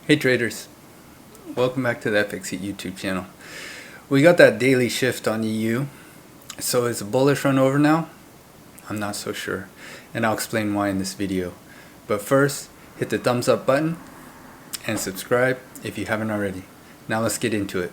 Hey traders, welcome back to the FXE YouTube channel. We got that daily shift on EU, so is a bullish run over now? I'm not so sure, and I'll explain why in this video. But first, hit the thumbs up button and subscribe if you haven't already. Now let's get into it.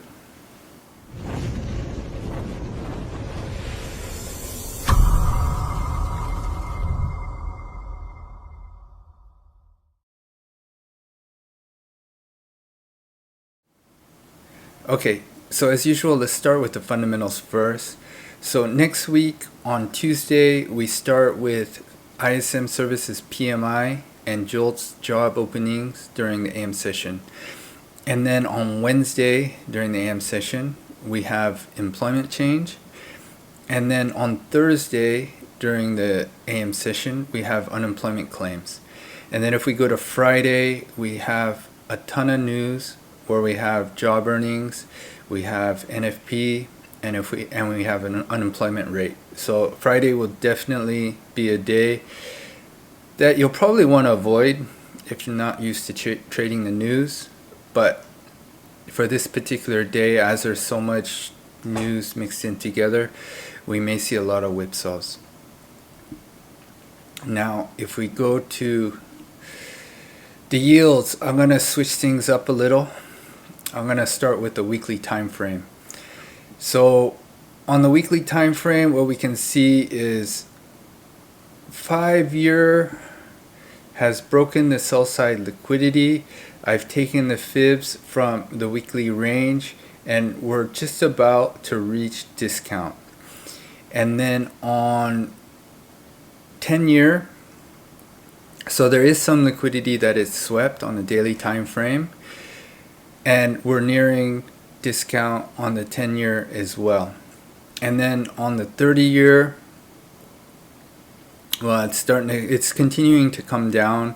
Okay, so as usual, let's start with the fundamentals first. So next week on Tuesday, we start with ISM Services PMI and JOLTS job openings during the AM session. And then on Wednesday during the AM session, we have employment change. And then on Thursday during the AM session, we have unemployment claims. And then if we go to Friday, we have a ton of news where we have job earnings, we have NFP, and we have an unemployment rate. So Friday will definitely be a day that you'll probably want to avoid if you're not used to trading the news. But for this particular day, as there's so much news mixed in together, we may see a lot of whipsaws. Now, if we go to the yields, I'm going to switch things up a little. I'm going to start with the weekly time frame. So on the weekly time frame, what we can see is 5-year has broken the sell side liquidity. I've taken the fibs from the weekly range and we're just about to reach discount. And then on 10-year, so there is some liquidity that is swept on the daily time frame, and we're nearing discount on the 10-year as well. And then on the 30-year, well, it's continuing to come down,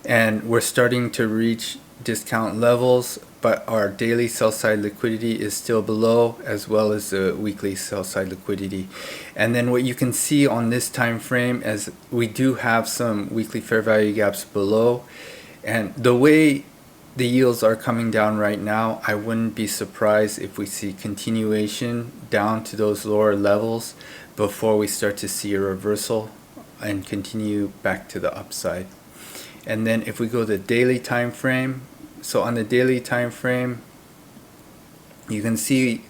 and we're starting to reach discount levels, but our daily sell side liquidity is still below, as well as the weekly sell side liquidity. And then what you can see on this time frame is we do have some weekly fair value gaps below, and the way the yields are coming down right now, I wouldn't be surprised if we see continuation down to those lower levels before we start to see a reversal and continue back to the upside. And then if we go to the daily time frame, so on the daily time frame, you can see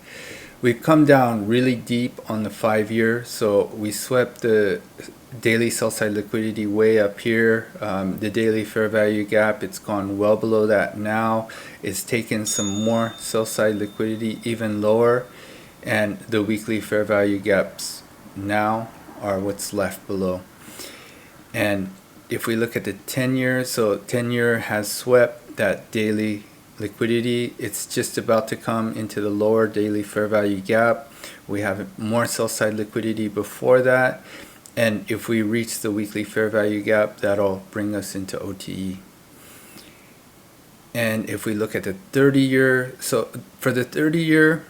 we've come down really deep on the 5-year. So we swept the daily sell side liquidity way up here. The daily fair value gap, it's gone well below that now. It's taken some more sell side liquidity even lower, and the weekly fair value gaps now are what's left below. And if we look at the 10-year, so 10-year has swept that daily liquidity. It's just about to come into the lower daily fair value gap. We have more sell side liquidity before that, and if we reach the weekly fair value gap, that'll bring us into OTE. And if we look at the 30-year, so for the 30-year,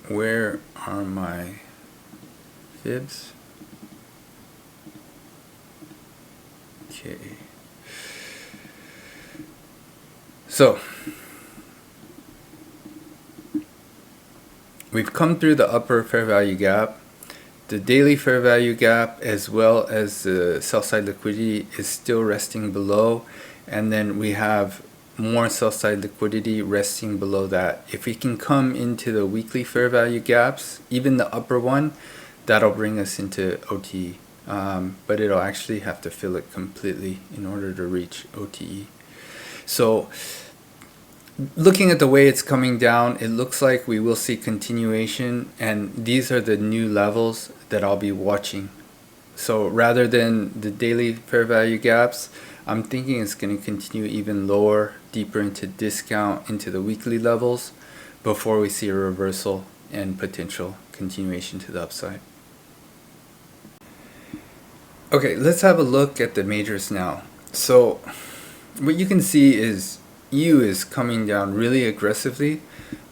where are my fibs? Okay. So we've come through the upper fair value gap. The daily fair value gap as well as the sell side liquidity is still resting below, and then we have more sell side liquidity resting below that. If we can come into the weekly fair value gaps, even the upper one, that'll bring us into OTE. But it'll actually have to fill it completely in order to reach OTE. So looking at the way it's coming down, it looks like we will see continuation, and these are the new levels that I'll be watching. So rather than the daily fair value gaps, I'm thinking it's going to continue even lower, deeper into discount, into the weekly levels before we see a reversal and potential continuation to the upside. Okay, let's have a look at the majors now. So what you can see is EU is coming down really aggressively,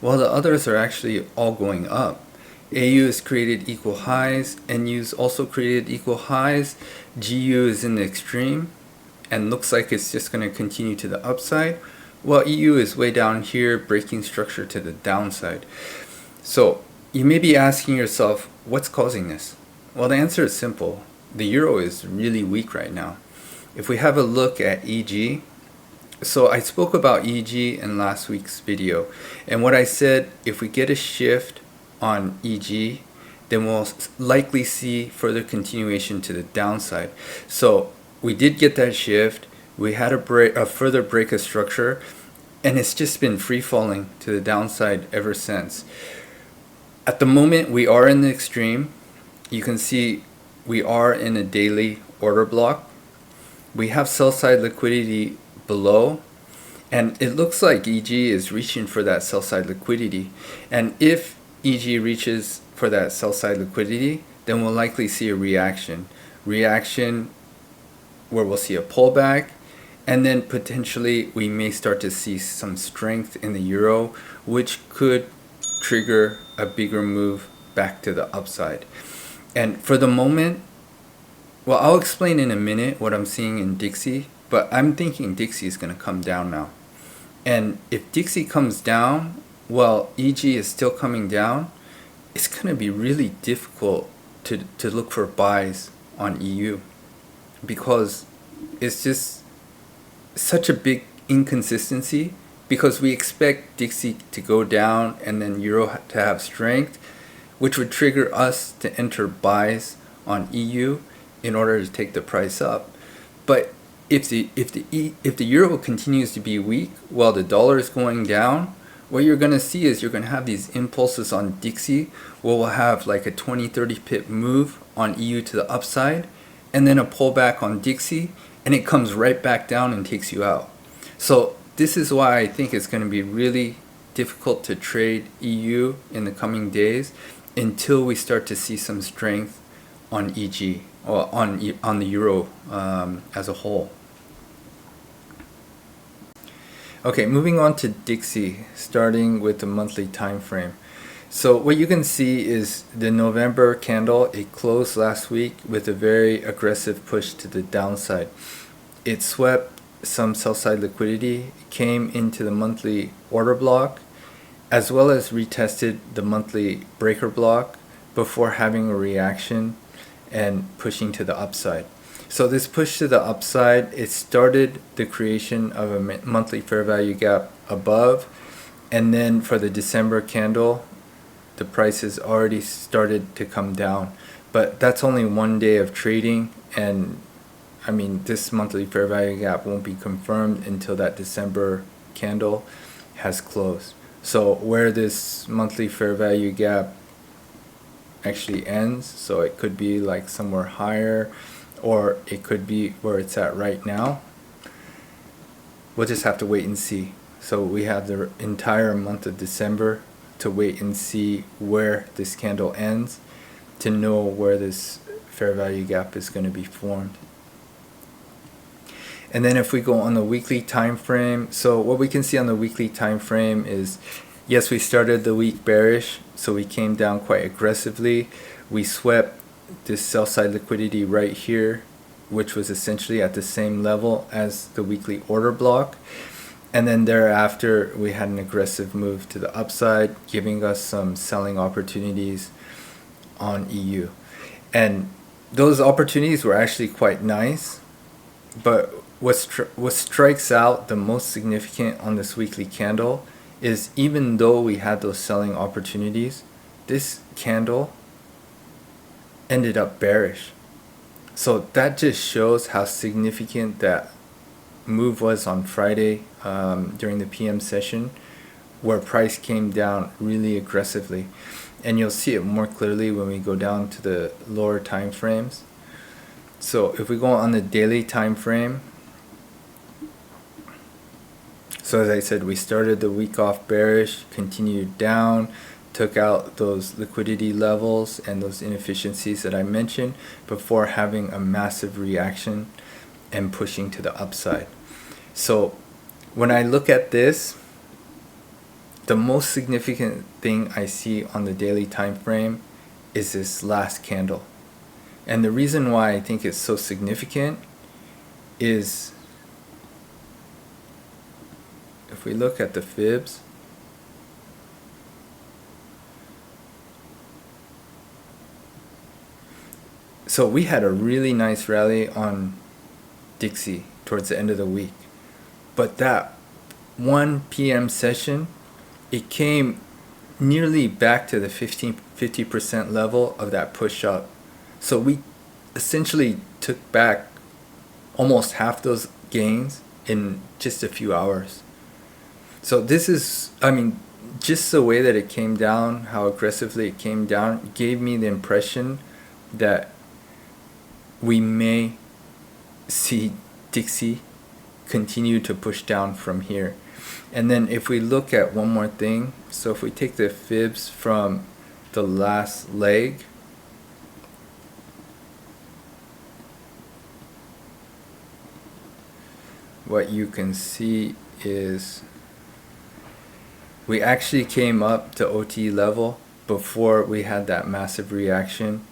while the others are actually all going up. AU has created equal highs, NU's also created equal highs, GU is in the extreme, and looks like it's just going to continue to the upside, while EU is way down here breaking structure to the downside. So you may be asking yourself, what's causing this? Well, the answer is simple. The euro is really weak right now. If we have a look at EG, so I spoke about EG in last week's video, and what I said, if we get a shift on EG, then we'll likely see further continuation to the downside. So we did get that shift, we had a further break of structure, and it's just been free falling to the downside ever since. At the moment, we are in the extreme. You can see we are in a daily order block. We have sell side liquidity below, and it looks like EG is reaching for that sell side liquidity. And if EG reaches for that sell side liquidity, then we'll likely see a reaction where we'll see a pullback, and then potentially we may start to see some strength in the euro, which could trigger a bigger move back to the upside. And for the moment, well, I'll explain in a minute what I'm seeing in Dixie, but I'm thinking Dixie is going to come down now. And if Dixie comes down while EG is still coming down, it's going to be really difficult to look for buys on EU, because it's just such a big inconsistency, because we expect Dixie to go down and then euro to have strength, which would trigger us to enter buys on EU in order to take the price up. But if the euro continues to be weak while the dollar is going down, what you're going to see is you're going to have these impulses on Dixie where we'll have like a 20-30 pip move on EU to the upside, and then a pullback on Dixie, and it comes right back down and takes you out. So this is why I think it's going to be really difficult to trade EU in the coming days until we start to see some strength on EG, or on the euro as a whole. Okay, moving on to Dixie, starting with the monthly time frame. So what you can see is the November candle, it closed last week with a very aggressive push to the downside. It swept some sell side liquidity, came into the monthly order block, as well as retested the monthly breaker block before having a reaction and pushing to the upside. So this push to the upside, it started the creation of a monthly fair value gap above, and then for the December candle, the prices already started to come down. But that's only one day of trading, and I mean, this monthly fair value gap won't be confirmed until that December candle has closed. So where this monthly fair value gap actually ends, so it could be like somewhere higher, or it could be where it's at right now. We'll just have to wait and see. So we have the entire month of December to wait and see where this candle ends to know where this fair value gap is going to be formed. And then if we go on the weekly time frame, so what we can see on the weekly time frame is, yes, we started the week bearish, so we came down quite aggressively. We swept this sell side liquidity right here, which was essentially at the same level as the weekly order block, and then thereafter we had an aggressive move to the upside, giving us some selling opportunities on EU, and those opportunities were actually quite nice. But what strikes out the most significant on this weekly candle is, even though we had those selling opportunities, this candle ended up bearish. So that just shows how significant that move was on Friday during the PM session, where price came down really aggressively. And you'll see it more clearly when we go down to the lower time frames. So if we go on the daily time frame, so as I said, we started the week off bearish, continued down, took out those liquidity levels and those inefficiencies that I mentioned before having a massive reaction and pushing to the upside. So when I look at this, the most significant thing I see on the daily time frame is this last candle. And the reason why I think it's so significant is if we look at the fibs, so we had a really nice rally on DXY towards the end of the week, but that 1 p.m. session, it came nearly back to the 50% level of that push up. So we essentially took back almost half those gains in just a few hours. So this is, I mean, just the way that it came down, how aggressively it came down, gave me the impression that we may see DXY continue to push down from here. And then if we look at one more thing, so if we take the fibs from the last leg, what you can see is we actually came up to OT level before we had that massive reaction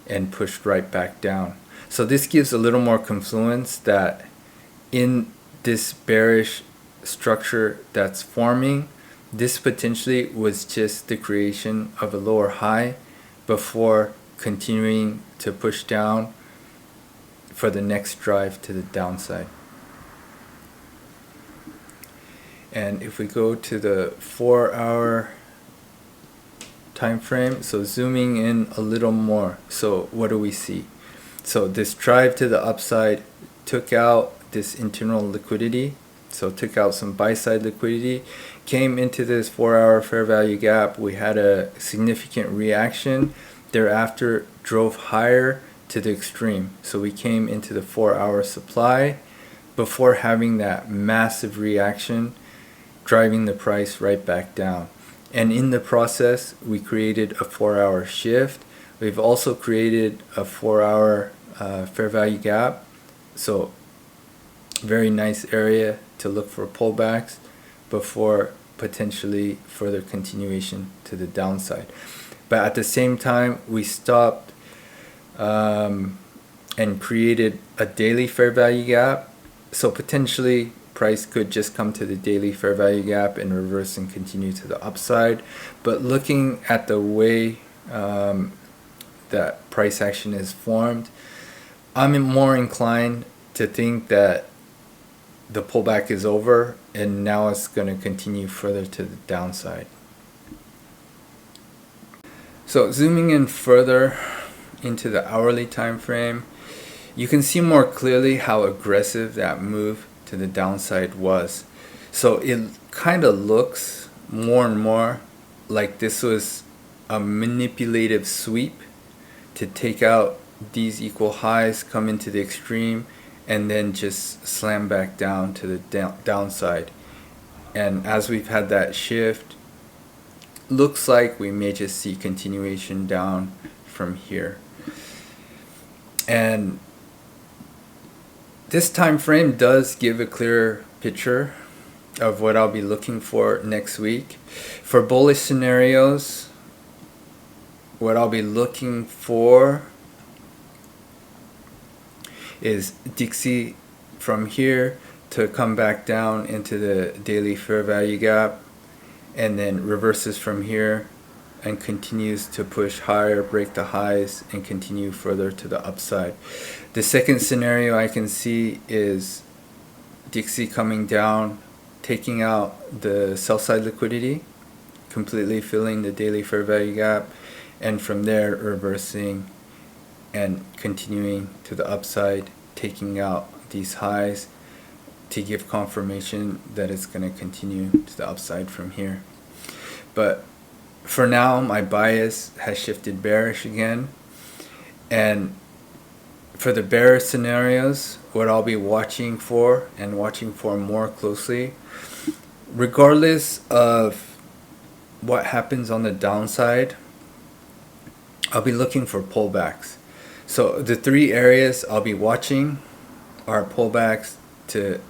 and pushed right back down. So this gives a little more confluence that in this bearish structure that's forming, this potentially was just the creation of a lower high before continuing to push down for the next drive to the downside. And if we go to the 4-hour time frame, so zooming in a little more, so what do we see? So this drive to the upside took out this internal liquidity, so took out some buy side liquidity, came into this 4-hour fair value gap. We had a significant reaction, thereafter drove higher to the extreme. So we came into the 4-hour supply before having that massive reaction, driving the price right back down. And in the process, we created a 4-hour shift. We've also created a 4-hour fair value gap. So very nice area to look for pullbacks before potentially further continuation to the downside. But at the same time, we stopped and created a daily fair value gap. So potentially price could just come to the daily fair value gap and reverse and continue to the upside. But looking at the way that price action is formed, I'm more inclined to think that the pullback is over and now it's going to continue further to the downside. So zooming in further into the hourly time frame, you can see more clearly how aggressive that move to the downside was. So it kind of looks more and more like this was a manipulative sweep to take out these equal highs, come into the extreme, and then just slam back down to the downside. And as we've had that shift, looks like we may just see continuation down from here. And this time frame does give a clearer picture of what I'll be looking for next week. For bullish scenarios, what I'll be looking for is DXY from here to come back down into the daily fair value gap and then reverses from here and continues to push higher, break the highs, and continue further to the upside. The second scenario I can see is DXY coming down, taking out the sell side liquidity, completely filling the daily fair value gap, and from there reversing and continuing to the upside, taking out these highs to give confirmation that it's going to continue to the upside from here. But for now, my bias has shifted bearish again. And for the bearish scenarios, what I'll be watching for and watching for more closely, regardless of what happens on the downside, I'll be looking for pullbacks. So the three areas I'll be watching are pullbacks to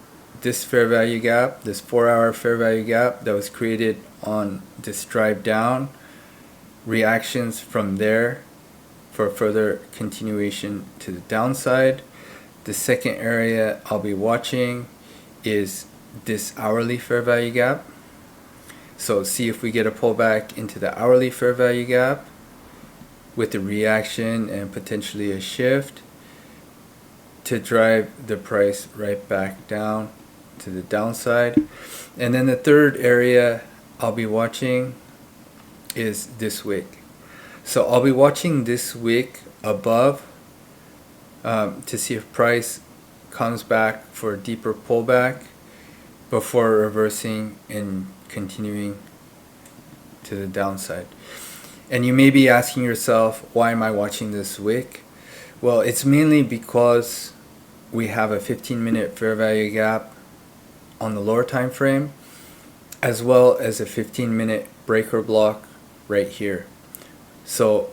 this fair value gap, this 4-hour fair value gap that was created on this drive down, reactions from there for further continuation to the downside. The second area I'll be watching is this hourly fair value gap. So see if we get a pullback into the hourly fair value gap with a reaction and potentially a shift to drive the price right back down to the downside. And then the third area I'll be watching is this wick. So I'll be watching this wick above to see if price comes back for a deeper pullback before reversing and continuing to the downside. And you may be asking yourself, why am I watching this wick? Well, it's mainly because we have a 15-minute fair value gap on the lower time frame, as well as a 15-minute breaker block right here. So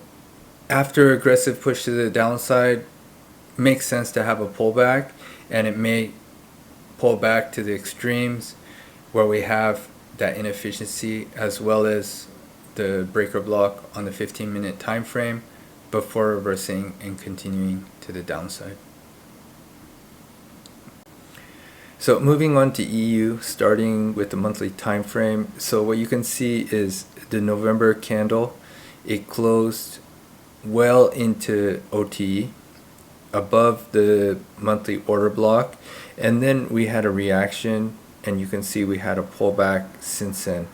after aggressive push to the downside, makes sense to have a pullback, and it may pull back to the extremes where we have that inefficiency as well as the breaker block on the 15-minute time frame before reversing and continuing to the downside. So moving on to EU, starting with the monthly time frame. So what you can see is the November candle, it closed well into OTE above the monthly order block, and then we had a reaction, and you can see we had a pullback since then.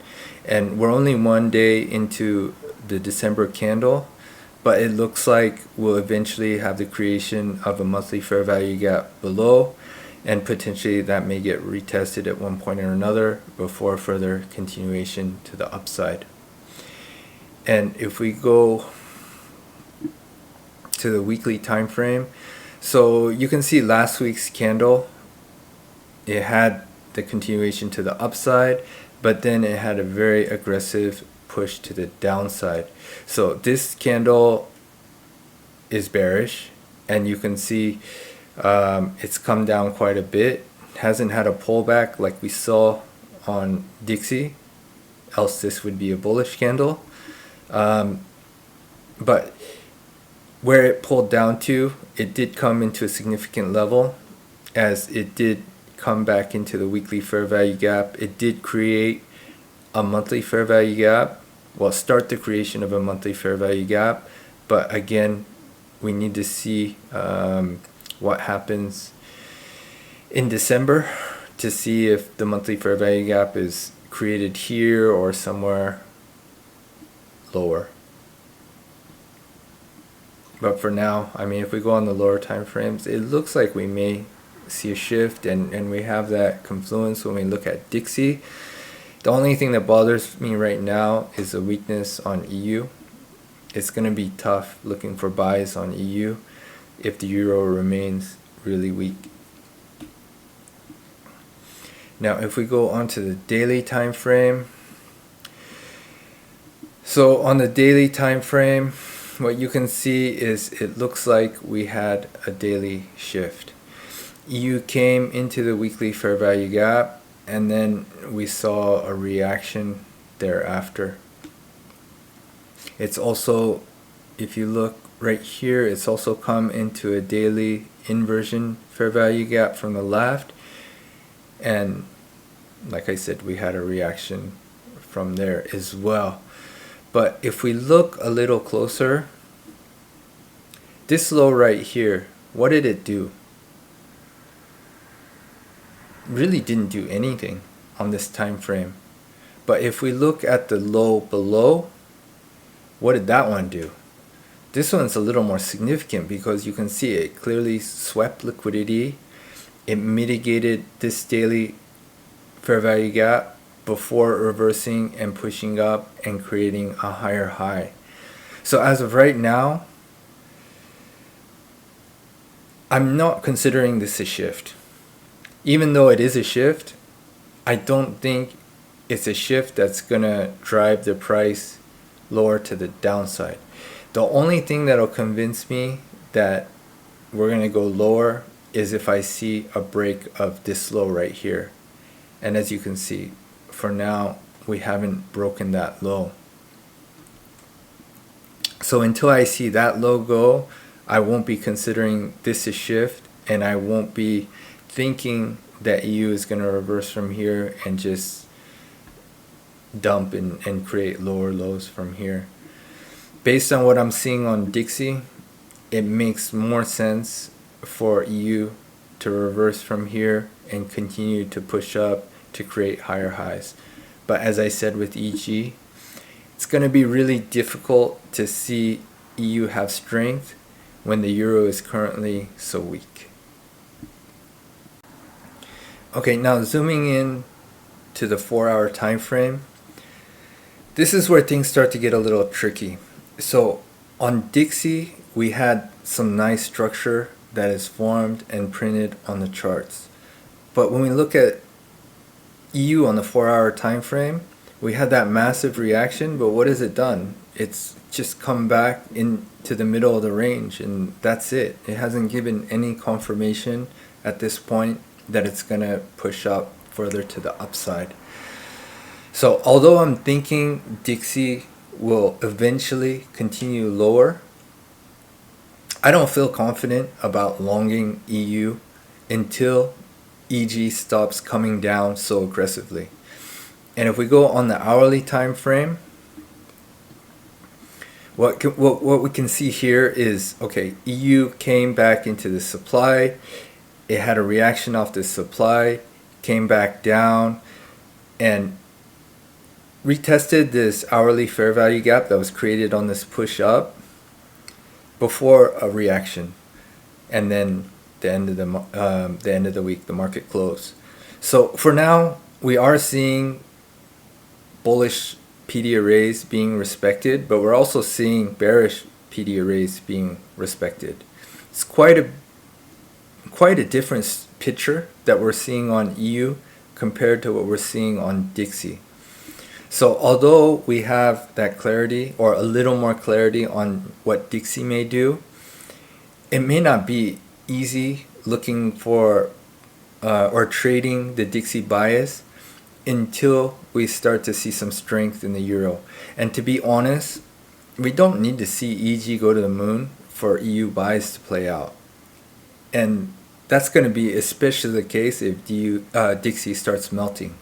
And we're only one day into the December candle, but it looks like we'll eventually have the creation of a monthly fair value gap below, and potentially that may get retested at one point or another before further continuation to the upside. And if we go to the weekly time frame, so you can see last week's candle, it had the continuation to the upside, but then it had a very aggressive push to the downside. So this candle is bearish, and you can see it's come down quite a bit. Hasn't had a pullback like we saw on DXY, else this would be a bullish candle. But where it pulled down to, it did come into a significant level, as it did come back into the weekly fair value gap. It did create a monthly fair value gap, well, start the creation of a monthly fair value gap, but again, we need to see what happens in December to see if the monthly fair value gap is created here or somewhere lower. But for now, I mean, if we go on the lower time frames, it looks like we may see a shift, and we have that confluence when we look at DXY. The only thing that bothers me right now is a weakness on EU. It's going to be tough looking for buys on EU if the euro remains really weak. Now, if we go on to the daily time frame, so on the daily time frame, what you can see is it looks like we had a daily shift. EU came into the weekly fair value gap, and then we saw a reaction thereafter. It's also, if you look right here, it's also come into a daily inversion fair value gap from the left, and like I said, we had a reaction from there as well. But if we look a little closer, this low right here, what did it do? Really didn't do anything on this time frame. But if we look at the low below, what did that one do? This one's a little more significant because you can see it clearly swept liquidity. It mitigated this daily fair value gap before reversing and pushing up and creating a higher high. So as of right now, I'm not considering this a shift. Even though it is a shift, I don't think it's a shift that's going to drive the price lower to the downside. The only thing that'll convince me that we're going to go lower is if I see a break of this low right here. And as you can see, for now, we haven't broken that low. So until I see that low go, I won't be considering this a shift, and I won't be thinking that EU is going to reverse from here and just dump and create lower lows from here. Based on what I'm seeing on DXY, it makes more sense for EU to reverse from here and continue to push up to create higher highs. But as I said with EG, it's going to be really difficult to see EU have strength when the euro is currently so weak. Okay, now zooming in to the 4-hour time frame, this is where things start to get a little tricky. So on DXY, we had some nice structure that is formed and printed on the charts. But when we look at EU on the 4-hour time frame, we had that massive reaction, but what has it done? It's just come back into the middle of the range, and that's it. It hasn't given any confirmation at this point that it's going to push up further to the upside. So although I'm thinking DXY will eventually continue lower, I don't feel confident about longing EU until EG stops coming down so aggressively. And if we go on the hourly time frame, what we can see here is, okay, EU came back into the supply, it had a reaction off the supply, came back down, and retested this hourly fair value gap that was created on this push up before a reaction, and then the end of the week, the market closed. So for now, we are seeing bullish PD arrays being respected, but we're also seeing bearish PD arrays being respected. It's quite a different picture that we're seeing on EU compared to what we're seeing on DXY. So although we have that clarity, or a little more clarity on what DXY may do, it may not be easy looking for or trading the DXY bias until we start to see some strength in the euro. And to be honest, we don't need to see EG go to the moon for EU bias to play out. And that's going to be especially the case if DXY starts melting.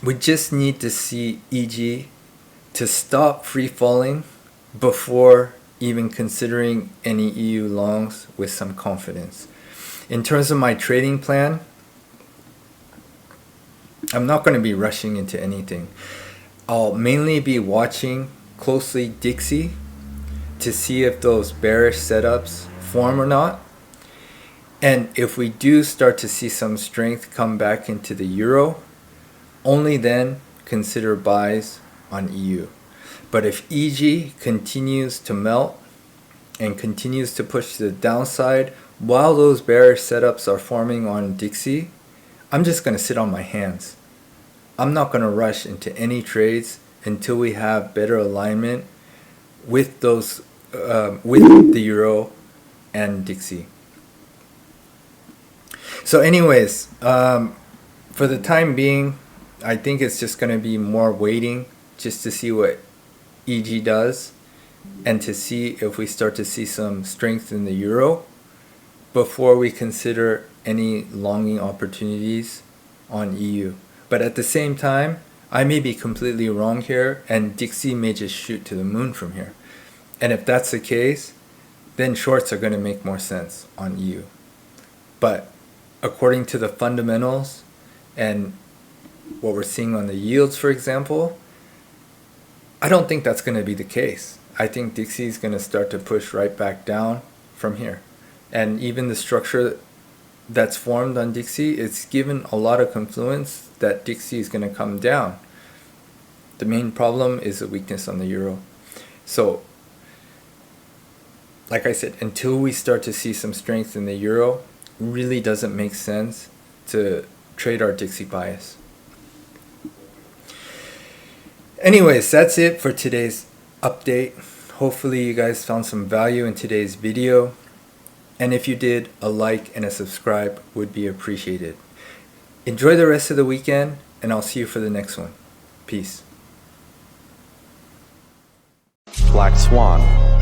We just need to see EG to stop free falling before even considering any EU longs with some confidence. In terms of my trading plan, I'm not going to be rushing into anything. I'll mainly be watching closely DXY to see if those bearish setups form or not. And if we do start to see some strength come back into the euro, only then consider buys on EU. But if EG continues to melt and continues to push to the downside while those bearish setups are forming on DXY, I'm just going to sit on my hands. I'm not going to rush into any trades until we have better alignment with those with the euro and DXY. So anyways, for the time being, I think it's just going to be more waiting just to see what EG does and to see if we start to see some strength in the euro before we consider any longing opportunities on EU. But at the same time, I may be completely wrong here and DXY may just shoot to the moon from here. And if that's the case, then shorts are going to make more sense on EU. But according to the fundamentals and what we're seeing on the yields, for example, I don't think that's going to be the case. I think DXY is going to start to push right back down from here. And even the structure that's formed on DXY, it's given a lot of confluence that DXY is going to come down. The main problem is the weakness on the euro. So, like I said, until we start to see some strength in the euro, really doesn't make sense to trade our DXY bias. Anyways, that's it for today's update. Hopefully you guys found some value in today's video. And if you did, a like and a subscribe would be appreciated. Enjoy the rest of the weekend, and I'll see you for the next one. Peace. Black Swan.